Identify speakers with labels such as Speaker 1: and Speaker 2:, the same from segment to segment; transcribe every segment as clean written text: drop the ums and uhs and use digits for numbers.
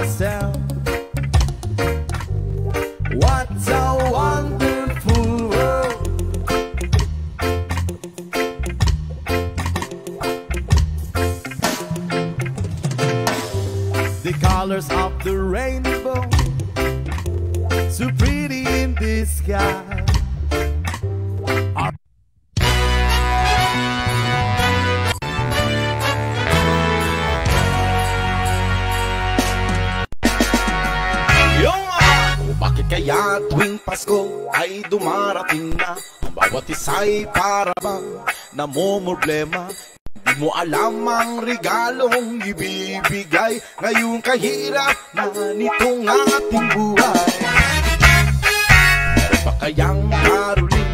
Speaker 1: myself, what a wonderful world. The colors of the rainbow, so pretty in the sky. Bakit kaya tuwing Pasko ay dumarating na, ang bawat isa'y para bang namomroblema? Di mo alam ang regalong ibibigay ngayong kahirap na nitong ating buhay. Meron pa kayang karuling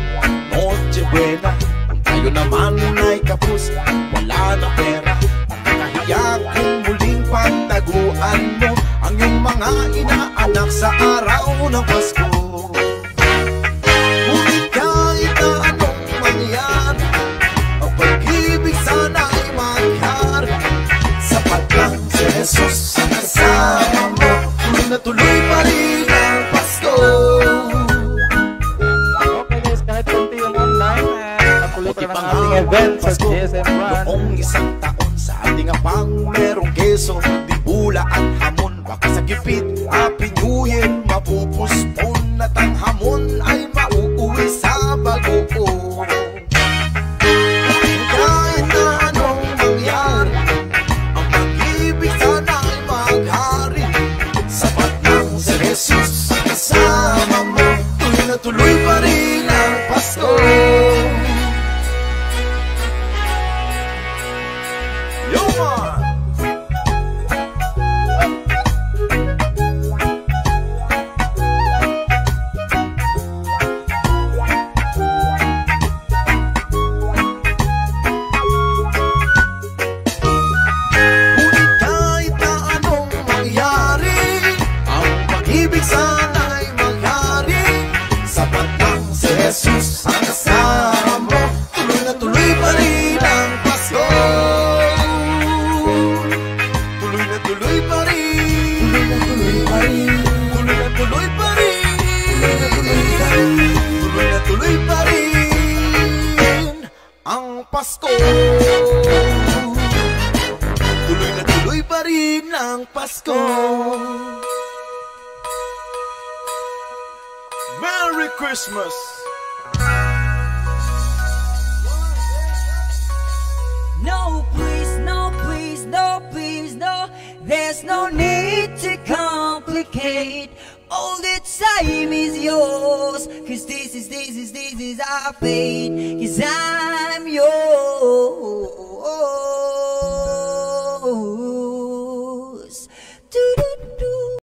Speaker 1: Noche Buena kung tayo naman ay kapos, wala na pera? Nakahiya kung muling pagtaguan mo ang iyong mga inaanak sa araw ng Pasko. Ngunit kahit na anong mangyari, ang pag-ibig sana'y magyari. Sapat lang si Jesus ang kasama mo, tuloy na tuloy pa rin ang Pasko.
Speaker 2: Okay guys, kahit konti yung online, nakulit pa ng ating event sa GSM Run.
Speaker 1: Noong isang taon sa ating apang merong keso, dibula at hamon. Baka sa gipit, Happy New Year mapupuspon at ang hamon ay mauuwi sa bagoong. Kahit na anong mangyari, ang pag-ibig sana'y maghari. Sapat lang si Jesus kasama mo, tuloy na tuloy pa rin ang Pasko. Yo man! Jesus ang kasama mo, tuloy na tuloy pa rin ang Pasko. Tuloy na tuloy pa rin, tuloy na tuloy pa rin, tuloy na tuloy pa rin, tuloy na tuloy pa rin ang Pasko. Tuloy na tuloy pa rin ang Pasko. Merry Christmas!
Speaker 3: No, please, no, please, no, please, no. There's no need to complicate. All the time is yours. Cause this is our fate. Cause I'm yours. Do-do-do.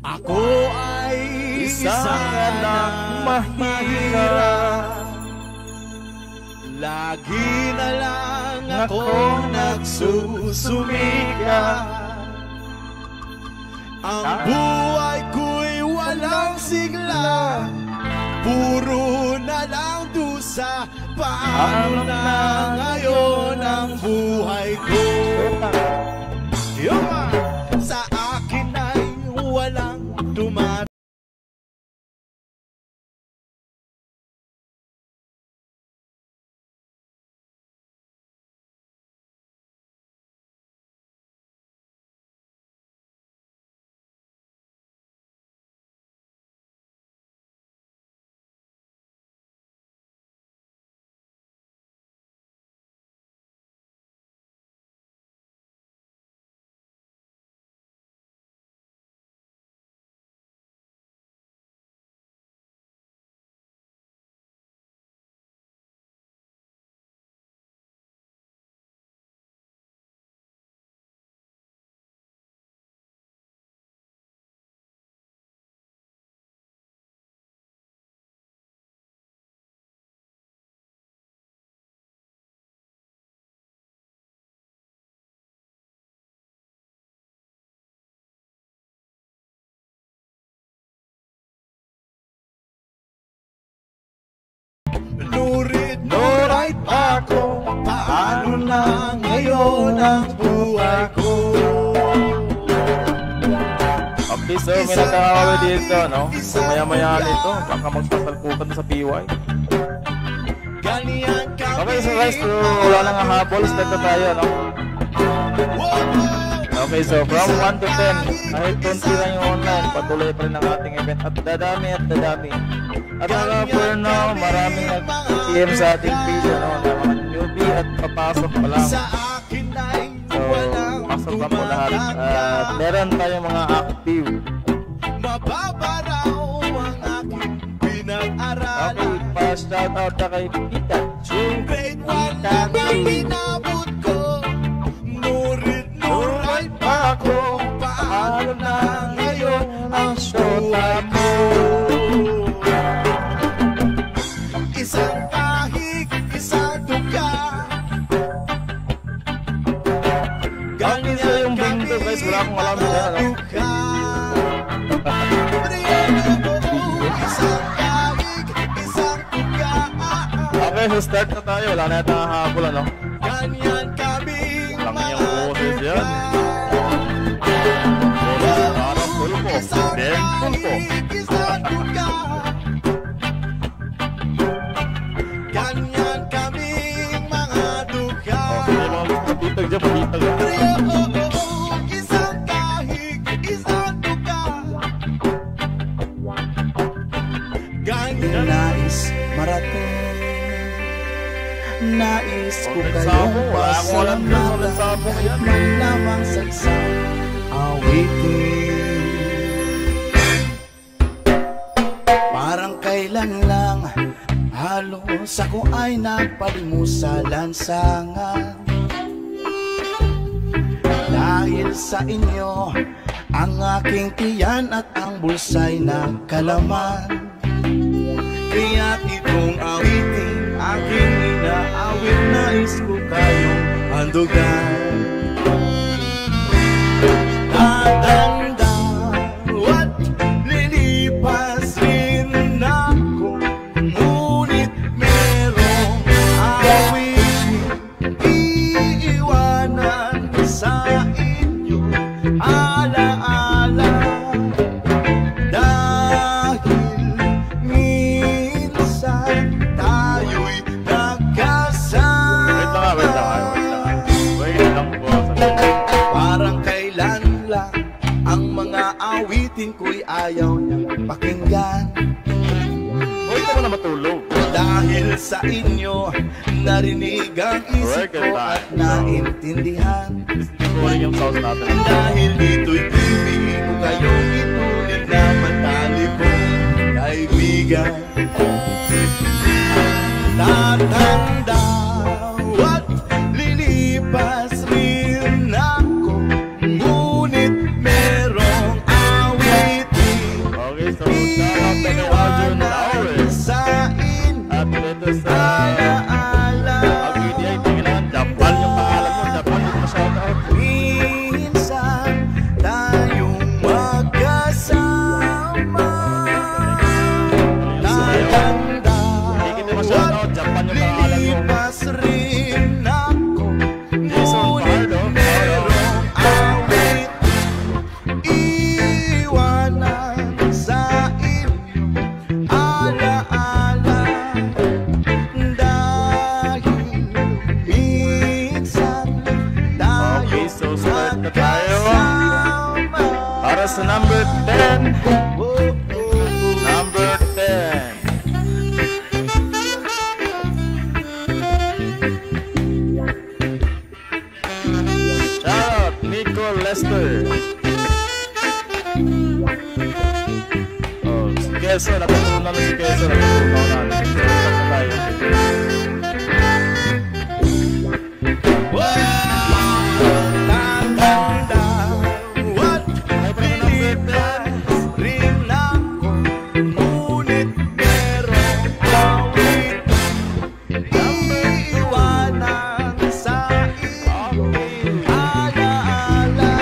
Speaker 1: Ako ay
Speaker 2: Isang anak mahirap.
Speaker 1: Lagi na lang ako nagsusumika. Ang buhay ko'y walang sigla, puro na lang dusa. Paano na ngayon ang buhay ko? Yuma, sa akin ay walang dumat. Lurit ako, paano na ngayon ang buhay ko?
Speaker 2: Okay, so may nagkakawa dito, no? Maya-maya nito, baka magpasalpukan sa PY. Okay, so guys, so wala nang habol, start na tayo, no? Okay, so from 1 to 10, kahit konti lang yung online, patuloy pa rin ang ating event at dadami at dadami. At for now, maraming nag-PM sa ating page, no? Na mga newbie at papasok pa lang. So, pasok pa po lahat. At meron tayong mga active.
Speaker 1: Mababaraw ang aking pinag-aralan.
Speaker 2: Okay, pa-shout out na kay Pikachu.
Speaker 1: Grade 1 lang ang inabot ko. Nurit pa ako. Paano na ngayon ang buhay mo? Isang kahig, isang tuka.
Speaker 2: Ganyan sila yung binto, guys. Wala akong alam dyan, ano? Okay, so start na tayo. Wala na yata habol, ano?
Speaker 1: Ganyan kaming
Speaker 2: Lang yung boses yan. Parang pulpo. Then, pulpo.
Speaker 1: Ganyan kaming mga duka.
Speaker 2: Sige, mga gusto bitag dyan, bitag.
Speaker 1: Isang kahig, isang duka. Ganyan nais marating. Nais ko kayong pasalamatan man lamang sa isang awitin. Parang kailan lang halos ako ay nagpalimusa lansangan. Dahil sa inyo ang aking tiyan at ang bulsa'y nagkalaman. Kaya't itong awitin aking inaawit, nais ko kayong handugan. Tatanda at lilipas rin ako, ngunit merong awitin iiwanan sa inyo alaala. Awitin ko'y ayaw niyang pakinggan.
Speaker 2: Huwag ka mo na matulog.
Speaker 1: Dahil sa inyo narinig ang isip ko at naintindihan.
Speaker 2: Kunin yung sound natin.
Speaker 1: Dahil dito'y ibig ko kayong itulit na matalipong kaibigan. Tatanda at lilipas rin ako, ngunit merong awitin
Speaker 2: Okay, so shout out to kay Arjun Laures. At dito sa Agidi ay tingnan, Japan yung pangalan mo, Japan yung ma-shout out.
Speaker 1: Minsan tayong magkasama. Tatanda
Speaker 2: Hindi kita ma-shout out, Japan yung pangalan mo.
Speaker 1: lipas rin ako.
Speaker 2: Jason Pardo,
Speaker 1: Merong awit iwanan sa inyong alaala. Dahil minsan tayo
Speaker 2: Okay, so swerte na tayo.
Speaker 1: magkasama.
Speaker 2: Para sa number 10.
Speaker 1: Oh, oh,
Speaker 2: Number 10. Shout out, Nico Lester. Oh, si Keso, natutunan na si Keso. Natutunan na. Stop na tayo.
Speaker 1: tatanda at pinipas rin ako. Ngunit merong awit iiwanan sa inyong alaala.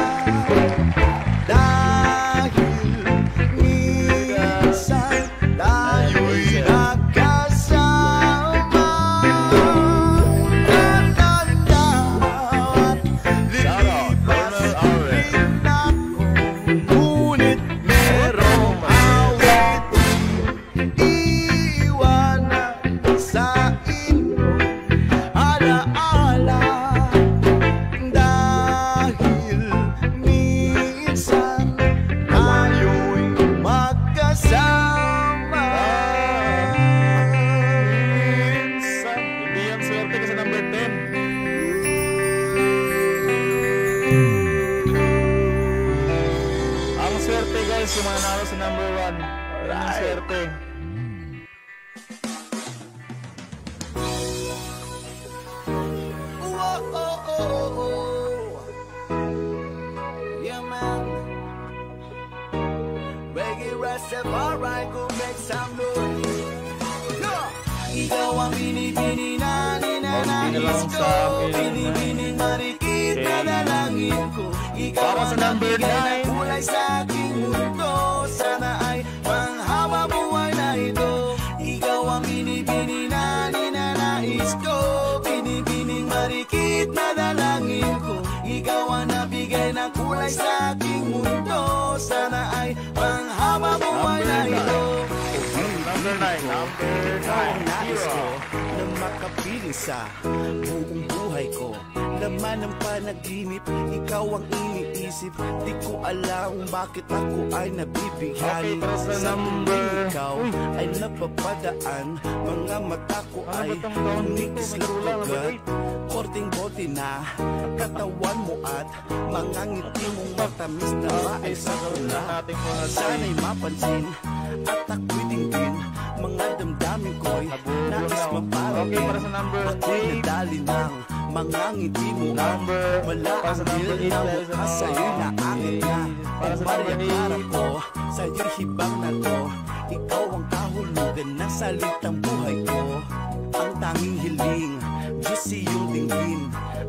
Speaker 1: Dahil minsan tayo'y nagkasama. Tatanda at lilipas rin ako. Ngunit merong awit iiwanan sa inyong alaala. Dahil minsan tayo'y magkasama.
Speaker 2: Minsan, hindi yan swerte kasi number 10. Ang swerte guys, yung mananalo sa number 1. Yan yung swerte.
Speaker 1: Oh, oh, oh, oh. Yeah, man. Reggae Rastafari, go make some noise. Ikaw ang binibini na ninanais ko. Binibining marikit na dalangin ko. Ikaw
Speaker 2: Para sa
Speaker 1: ang
Speaker 2: number
Speaker 1: nabigay ng
Speaker 2: 9.
Speaker 1: kulay sa aking mundo. Sana ay panghaba buhay na ito. Ikaw ang binibini na ninanais ko. Binibining marikit na dalangin ko. Ikaw ang nabigay ng kulay sa aking mundo. Sana ay panghaba buhay na ito.
Speaker 2: Number 9. Number 9.
Speaker 1: Nais ko na makapiling sa buong buhay ko. Laman ng panaginip, ikaw ang iniisip. Di ko alam bakit ako ay
Speaker 2: Okay,
Speaker 1: nabibigyan.
Speaker 2: para sa
Speaker 1: Sa
Speaker 2: number-
Speaker 1: tuwing ikaw ay napapadaan, mga mata ko ay
Speaker 2: ba tong taon dito?
Speaker 1: unikis
Speaker 2: May kulang, number
Speaker 1: lagat.
Speaker 2: 8.
Speaker 1: Korting-korte na katawan mo at mga ngiti mong matamis na ay sa tula.
Speaker 2: natin mga
Speaker 1: Sana'y mapansin at ako'y dinggin. Mga damdamin ko'y nais maparagin.
Speaker 2: Okay, para sa number
Speaker 1: Ako'y
Speaker 2: 8.
Speaker 1: nadali ng mga ngiti mo at
Speaker 2: Number- para sa number 8
Speaker 1: na
Speaker 2: guys,
Speaker 1: mukha sa'yo'y naangit na.
Speaker 2: para sa number
Speaker 1: Pagparang
Speaker 2: 8.
Speaker 1: ko sa'yo'y hibang na to. Ikaw ang kahulugan ng salitang buhay ko. Ang tanging hiling, Diyos iyong dinggin.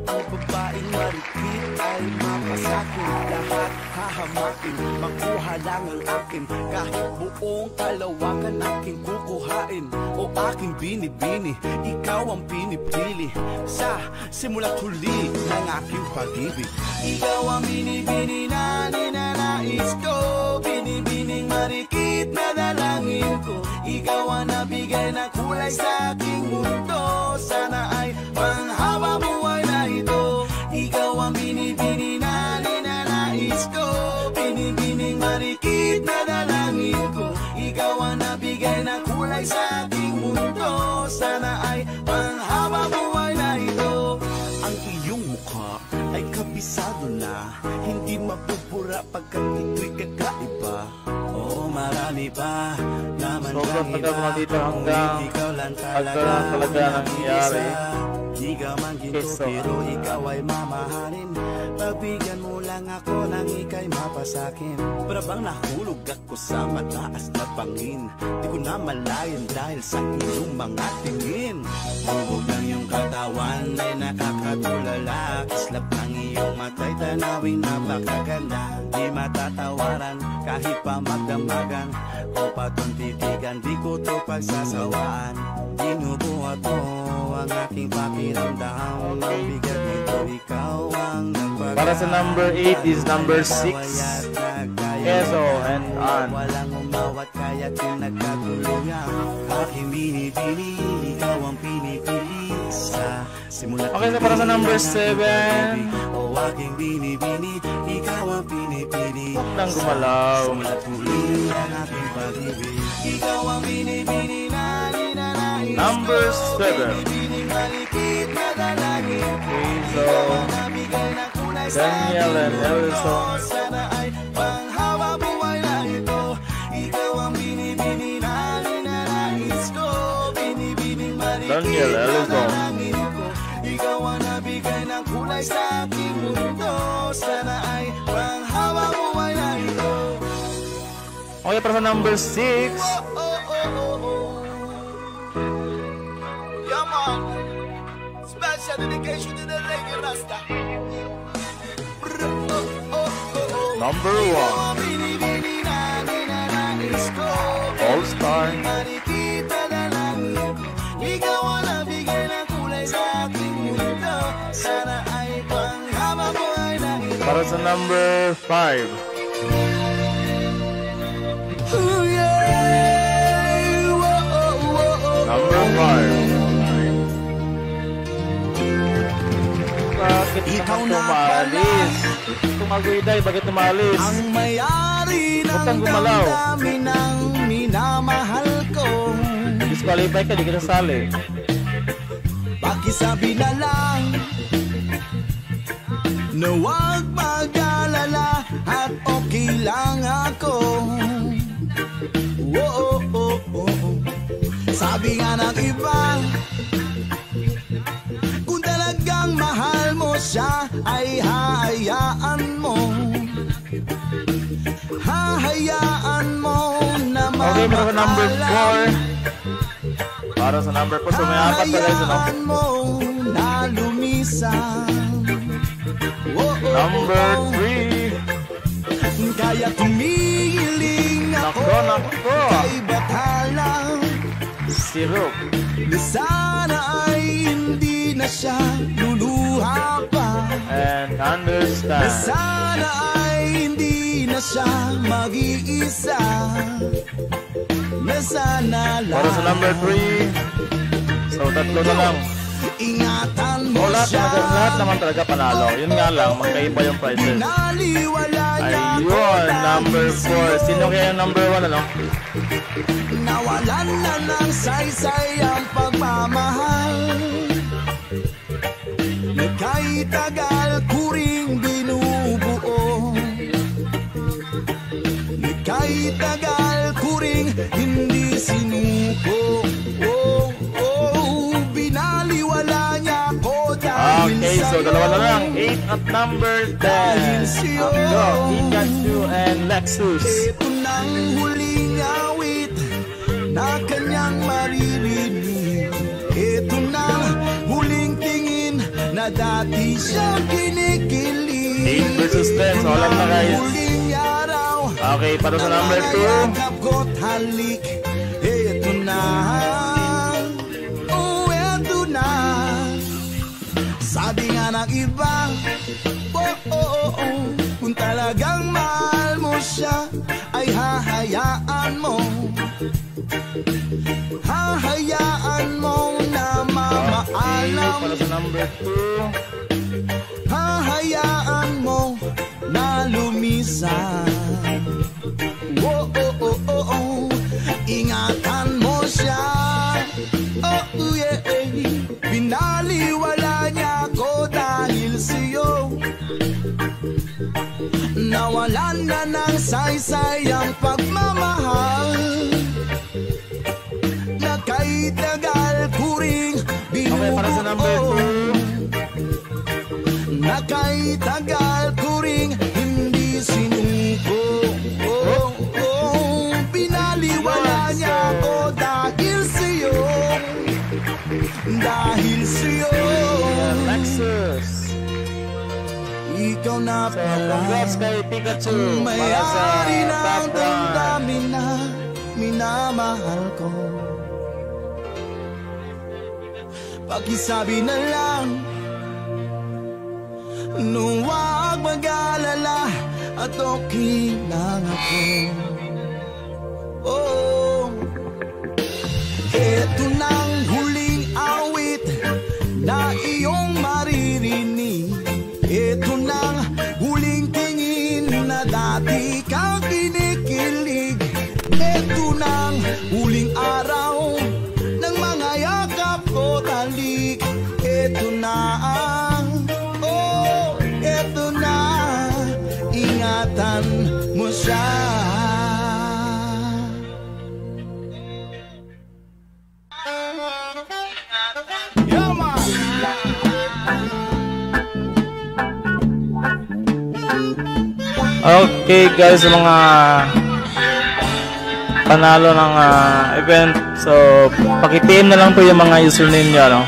Speaker 1: Ang babaeng marikit ay mapasakin. Lahat hahamakin, makuha lang ang akin. Kahit buong kalawakan aking kukuhain. O aking binibini, ikaw ang pinipili. Sa simula't huli ng aking pag-ibig. Ikaw ang binibini na ninanais ko. Binibining marikit na dalangin ko. Ikaw ang nabigay na kulay sa aking mundo. Sana ay panghaba buhay na ito. Ikaw ang binibini na ninanais ko. Binibining marikit na dalangin ko. Ikaw ang nabigay na kulay sa aking mundo. Sana ay panghaba buhay na ito. Ang iyong mukha ay kabisado na. Hindi mapupura pagkat ito'y kakaiba. Oo, marami pa naman
Speaker 2: Sobrang
Speaker 1: lang
Speaker 2: tagal
Speaker 1: iba.
Speaker 2: mo dito hanggang
Speaker 1: Ikaw lang
Speaker 2: pagkaroon talaga
Speaker 1: ang
Speaker 2: nangyayari.
Speaker 1: nag-iisa.
Speaker 4: Di ka man ginto pero ikaw ay mamahalin. Pagbigyan mo lang ako nang ika'y mapasakin. Para bang nahulog ako sa mataas na bangin. Di ko na malayan dahil sa iyong mga tingin. Bubog ng iyong katawan ay nakakatulala. Kislap ng iyong mata'y tanawin napakaganda. Di matatawaran kahit pa magdamagan. O patong titigan di ko to pagsasawaan. Binubuhat mo ang aking pakiramdam. Ang bigat nito ikaw ang nagpagdaan.
Speaker 2: Para sa number 8 is number 6. Eso and on.
Speaker 4: Walang umawat kaya't yung nagkatuluyan. Aking binibili, ikaw ang pinipili sa simula.
Speaker 2: Okay, so para sa number 7.
Speaker 4: O aking binibili, ikaw ang pinipili.
Speaker 2: Huwag nang gumalaw.
Speaker 4: Simula tuloy ang aking pag-ibig. Ikaw ang binibili na ninanais.
Speaker 2: Number 7. Okay, so Daniel and Ellison.
Speaker 4: Sana ay panghawa buhay na ito. Ikaw ang binibini na ninanais ko. Binibining malikit
Speaker 2: Daniel Ellison.
Speaker 4: Ikaw ang nabigay ng kulay sa aking mundo. Sana ay panghawa buhay na ito.
Speaker 2: Okay, para sa number 6.
Speaker 4: Yeah, man. Special dedication to the Reggae Rasta.
Speaker 2: Number 1. All Star.
Speaker 4: Ikaw ang nabigay ng kulay sa aking mundo. Sana ay panghaba buhay na ito.
Speaker 2: Para sa number 5. Number 5. Bakit naman tumalis? Tumagoy-day, bakit tumalis?
Speaker 4: Ang mayari
Speaker 2: Huwag
Speaker 4: ng
Speaker 2: kang gumalaw.
Speaker 4: damdamin ng minamahal ko.
Speaker 2: Disqualify ka, di ka nasali.
Speaker 4: Pakisabi na lang na huwag mag-alala at okay lang ako. Oh, oh, oh, oh. Sabi nga ng iba, kung talagang mahal mo siya ay hahayaan mo. Hahayaan mo na
Speaker 2: Okay, para sa number 4. Para sa number 4, so may apat na guys, ano?
Speaker 4: hahayaan mo na lumisan.
Speaker 2: Number 3.
Speaker 4: Kaya tumiling ako
Speaker 2: Nako.
Speaker 4: kay batalang
Speaker 2: Syrup.
Speaker 4: na sana ay hindi na siya luluha pa.
Speaker 2: And
Speaker 4: Na
Speaker 2: understand.
Speaker 4: sana ay hindi na siya mag-iisa. Na sana lang
Speaker 2: Para sa number 3. So, tatlo na lang.
Speaker 4: ingatan mo
Speaker 2: O,
Speaker 4: siya.
Speaker 2: lahat naman talaga panalo. Yun nga lang, magkaiba yung prices.
Speaker 4: Naliwala niya
Speaker 2: Ayun, number 4. Sino kaya yung number 1, ano?
Speaker 4: nawalan na ng saysay ang pagmamahal. Na kahit tagal ko ring binubuo. Na kahit tagal ko ring hindi sinuko. Oh, oh, binaliwala niya ako dahil
Speaker 2: Okay, so
Speaker 4: sa'yo.
Speaker 2: dalawa na lang. 8 at number 10. Go, Pikachu and Lexus.
Speaker 4: Ito nang huling awit na kanyang maririnig. Ito nang huling tingin na dati siyang kinikilig.
Speaker 2: 8 versus 10, so alam na guys.
Speaker 4: Huling araw
Speaker 2: Okay, para sa number 2.
Speaker 4: yakap ko't halik. Ito na. Oh, ito na. Sabi nga ng iba, oh, oh, oh, oh, kung talagang mahal mo siya, ay hahayaan mo. Hahayaan mo na
Speaker 2: Okay,
Speaker 4: mamaalam.
Speaker 2: para sa number 2.
Speaker 4: Hahayaan mo na lumisan. Oh, oh, oh, oh, oh. Ingatan mo siya. Oh, yeah. Binaliwala niya ako dahil sa'yo. Nawalan na ng saysay ang pagmamahal. Na kahit tagal ko ring
Speaker 2: Okay, para sa number 2.
Speaker 4: tagal ko ring hindi sinuko. Pinaliwala niya ako dahil sa'yo. Dahil sa'yo
Speaker 2: Nexus.
Speaker 4: ikaw na
Speaker 2: So,
Speaker 4: pala
Speaker 2: congrats kay Pikachu
Speaker 4: ang
Speaker 2: para sa
Speaker 4: may-ari ng
Speaker 2: top 1.
Speaker 4: damdamin na minamahal ko. Pakisabi na lang nung wag mag-alala at okay lang ako. Oh, eto nang huling awit na iyong maririnig. Eto nang huling tingin na dati kang kinikilig. Eto nang huling araw ng mga yakap ko talik. Eto na eto na, ingatan mo siya.
Speaker 2: Okay guys, sa mga panalo ng event, so paki-PM na lang po yung mga username nyo, no?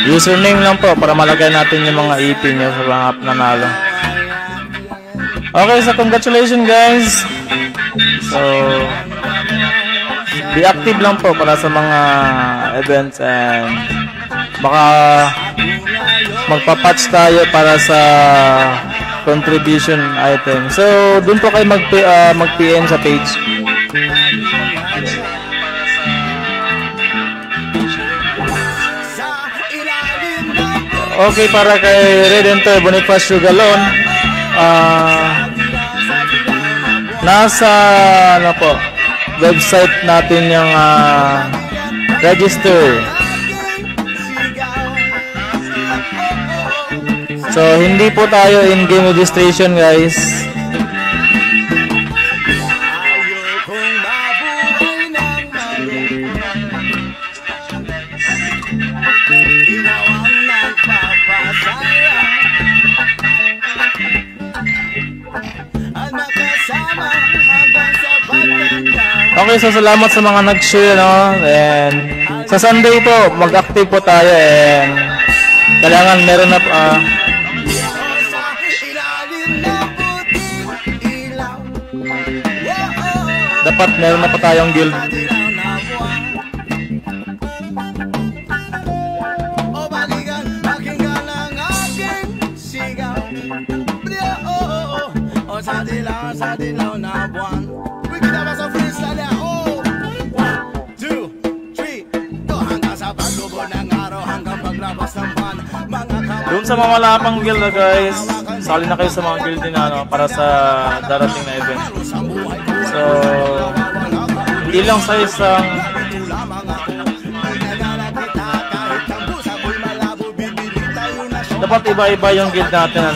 Speaker 2: Username lang po para malagay natin yung mga EP nyo sa mga nanalo. Okay, so congratulations guys. So be active lang po para sa mga events and baka magpa-patch tayo para sa contribution item. So doon po kayo mag-PM sa page. Okay, para kay Redemptor Bonifacio Galon, nasa ano po, website natin yung register. So hindi po tayo in-game registration guys. Okay, so salamat sa mga nag-share, no? And sa Sunday po, mag-active po tayo and kailangan meron na dapat meron na pa tayong guild.
Speaker 4: Sa dilaw na buwan. Wikita ba sa freestyle ya? 1, 2, 3 to hanggang sa paglubo ng araw hanggang paglabas ng buwan.
Speaker 2: Doon sa mga malapang guild guys, sali na kayo sa mga guild din para sa darating na event. So hindi lang sa isang dapat iba-iba yung guild natin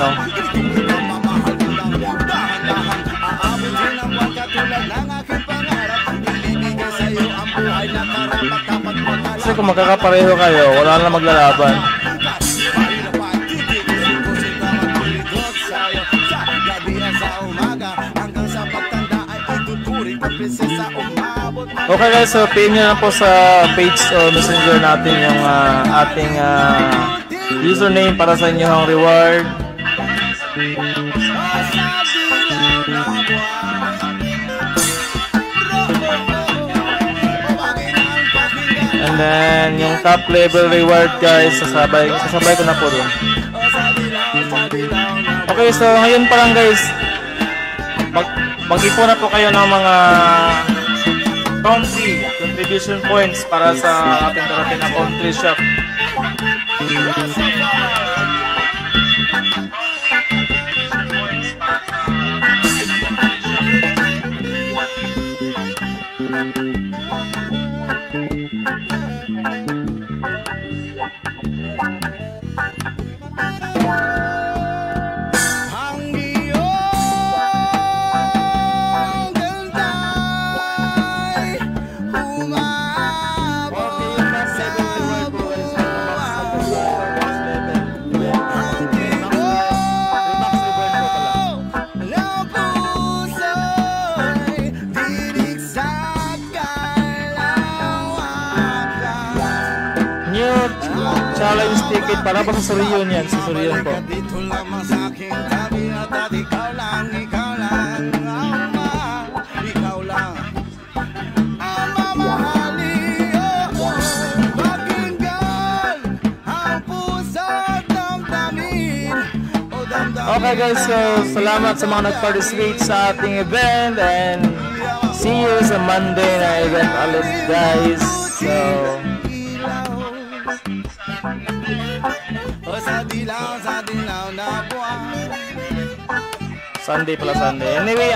Speaker 2: Kasi kung magkakapareho kayo, wala na maglalaban. Okay guys, so pin nyo na po sa page o messenger natin yung ating username para sa inyong reward. And then yung top level reward guys, sasabay ko na po dun. Okay, so ngayon pa lang guys, mag-ipon na po kayo ng mga country contribution points para sa ating darating na country shop. Airlines ticket para ba sa Surion yan? Sa Surion po.
Speaker 4: Dito lamang sa aking tabi at ikaw lang ang mahal, ikaw lang ang mamahali. Pakinggan ang puso't damdamin.
Speaker 2: Okay guys, so salamat sa mga nag-participate sa ating event and see you sa Monday na event ulit guys. So Sunday pala Sunday. Anyway,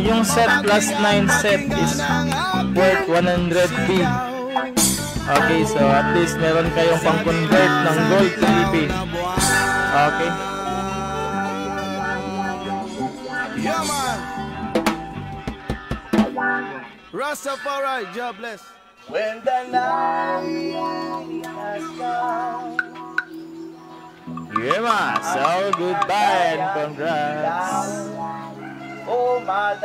Speaker 2: yung set plus 9 set is worth 100p. Okay, so at least meron kayong pang-convert ng gold to EP. Okay.
Speaker 4: Yeah, man. Rastafari, God bless. When the night has come.
Speaker 2: Yeah, man. So goodbye and congrats.
Speaker 4: Oh, my